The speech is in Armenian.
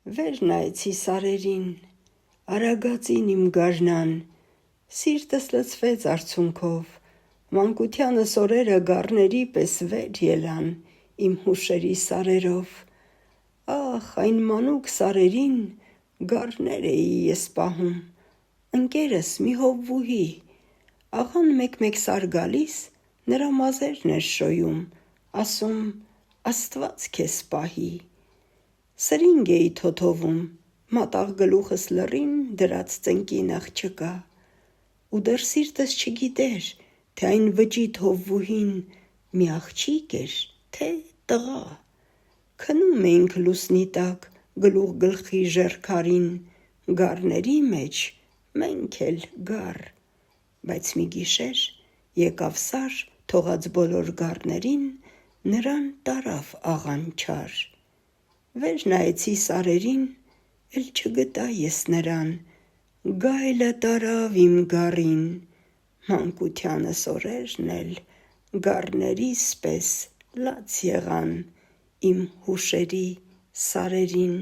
Վեր նայեցի սարերին, արագածին իմ գարնան, սիրտս լցվեց արցունքով, մանկությանս օրերը գառների պես վեր ելան իմ հուշերի սարերով, ախ այն մանուկ սարերին գառներ էի ես պահում, ընկերս մի հովվուհի, աղան մեկ-մեկ սար գալիս, նրա մազերն էր շոյում, ասում Աստված քեզ պահի, սրինգ էի թոթովում, մատաղ գլուխս լռին դրած ծնկին աղջկա, ու դեռ սիրտս չգիտեր, թե այն վճիտ հովվուհին մի աղջիկ էր, թե տղա, քնում էինք լուսնի տակ գլուխ գլխի ժեռքարին, գառների մեջ մենք էլ գառ, բայց մի գիշեր եկավ սար թողած բոլոր գառներին, նրան տարավ աղան չար, վեր նայեցի սարերին, էլ չգտա ես նրան, գայլը տարավ իմ գառին, մանկությանս օրերն էլ գառներիս պես լաց եղան իմ հուշերի սարերին: